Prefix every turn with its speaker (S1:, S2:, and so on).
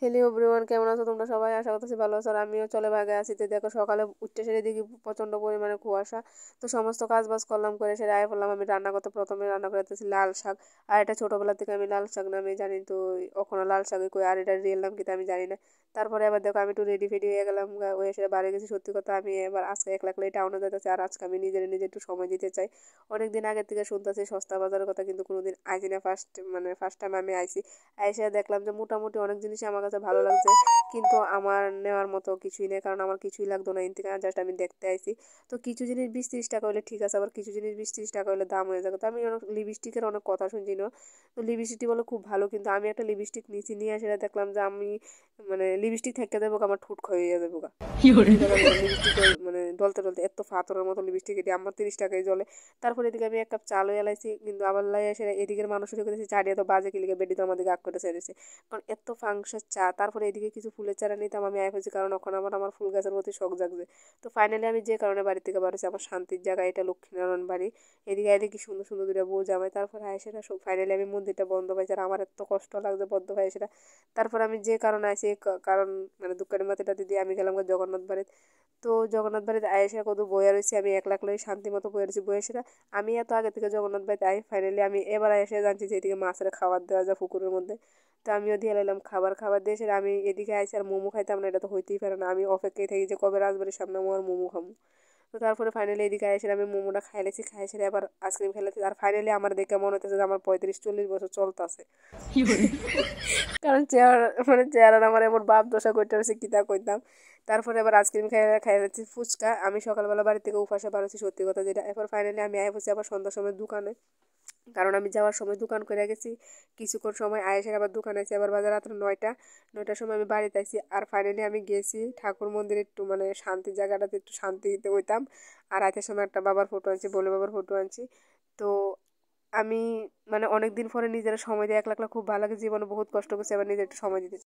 S1: Hello everyone, কেমন আছো তোমরা সবাই? আশা করতেছি ভালো আছো। আর আমিও চলে ভাগে আছি। তো দেখো, সকালে উঠতে সেরে দেখি প্রচন্ড পরিমাণে কুয়াশা। তো সমস্ত কাজ বাজ করলাম, করে সেরে আয় বললাম আমি রান্না করতে। প্রথমে রান্না করতেছি লাল শাক। আর এটা ছোটবেলা থেকে আমি লাল শাক নামে জানি, তো ওখানে লাল শাকই কই, আর এটা রিয়েল নাম কিন্তু আমি জানি না। তারপরে আবার দেখো আমি একটু রেডি ফেডি হয়ে গেলাম, হয়ে সেরে বাড়ি গেছি। সত্যি কথা, আমি এবার আজকে একলা একলাই টাউনে যেতেছি, আর আজকে আমি নিজে একটু সময় দিতে চাই। অনেকদিন আগে থেকে শুনতেছি সস্তা বাজারের কথা, কিন্তু কোনোদিন আইছি না। ফার্স্ট টাইম আমি আইছি। আইসা দেখলাম যে মোটামুটি অনেক জিনিসই আমার কাছে ভালো লাগছে, কিন্তু আমার নেওয়ার মতো কিছুই নেই, কারণ আমার কিছুই লাগতো না ইনতে, জাস্ট আমি দেখতে আইছি। তো কিছু জিনিস 20-30 টাকা হলে ঠিক আছে, আবার কিছু জিনিস 20-30 টাকা হলে দাম হয়ে যাবে। তো আমি অনেক লিপস্টিকের অনেক কথা শুনছি না, তো লিপস্টিকটি বলে খুব ভালো, কিন্তু আমি একটা লিপস্টিক নিচে নিয়ে সেটা দেখলাম যে আমি লিপস্টিক থেকে দেবো আমার ঠোঁট ক্ষয়ে যাবে গা। সত্যি কথা যেটা, লিপস্টিক ডলতে ডলতে এত ফাতরের মতো লিপস্টিক, এটি আমার 30 টাকায় জ্বলে। তারপরে এদিকে আমি এক কাপ চা লই এলাইছি, কিন্তু আবার লাই এসে এদিকের মানুষের করেছি চা দিয়ে তো বাজে কিলিকে বেডি তো আমাদের আগ করে ছেড়েছে, কারণ এত ফাংশন চা। তারপরে এদিকে কিছু ফুলের চারা নিতাম আমি আয় হয়েছি, কারণ ওখানে আমার ফুল গাছের প্রতি শখ জাগছে। তো ফাইনালি আমি যে কারণে বাড়ি থেকে বাড়িছি, আমার শান্তির জায়গা এটা লক্ষ্মীনারায়ণ বাড়ি। এদিকে এদিকে সুন্দর সুন্দর দুটো বউ জামাই। তারপরে আয় সেটা সব ফাইনালি আমি মন্দিরটা বন্ধ পাইছি, আর আমার এত কষ্ট লাগছে বন্ধ পাই সেটা। তারপর আমি যে কারণে আইছি, কারণ দুঃখের মাথাটা দিদি আমি গেলাম জগন্নাথ বাড়িতে। তো জগন্নাথ বাড়িতে আয়েসা কত বইয়া রয়েছে, আমি এক লাখ লই শান্তি মতো বইয়া রয়েছি। বইয়া সেটা আমি এত আগে থেকে জগন্নাথ বাড়িতে আই, ফাইনালি আমি এবার এসে জানছি যে এদিকে মাছের খাবার দেওয়া যায় পুকুরের মধ্যে। তো আমিও দিয়ে লাইলাম খাবার দিয়ে সেটা আমি এদিকে আইসি, আর মোমো খাইতাম না, এটা তো হইতেই পারে না। আমি অপেক্ষায় থাকি যে কবে রাজবাড়ির সামনে আমার মোমো খাবো। তো তারপরে ফাইনালি এদিকে এসে আমি মোমোটা খাইলেছি, খাই সেরে আবার আইসক্রিম খেলেছি। আর ফাইনালি আমার দেখে মনে হচ্ছে যে আমার 35-40 বছর চলতেছে। কারণ চেহারা আমার এমন ভাব দশা করতে পারছে কি তা কইতাম। তারপরে আবার আইসক্রিম খাইছি, ফুচকা। আমি সকালবেলা বাড়ি থেকে উপাসে পারছি, সত্যি কথা যেটা। এরপর ফাইনালি আমি আয় বসে আবার সন্ধ্যার সময় দোকানে, কারণ আমি যাওয়ার সময় দোকান করে গেছি। কিছুক্ষণ সময় আয়েসের আবার দোকানে আছি, আবার বাজার রাত্র 9টার সময় আমি বাড়িতে আইছি। আর ফাইনালি আমি গেছি ঠাকুর মন্দিরে, একটু শান্তির জায়গাটাতে একটু শান্তি দিতে হইতাম। আর রাতের সময় একটা বাবার ফটো আনছি, বলে বাবার ফটো আনছি। তো আমি অনেক দিন পরে নিজের সময় দিয়ে একলা একলা খুব ভালো লাগে। জীবনে বহুত কষ্ট করছি, আবার নিজের একটু সময় দিতে চাই।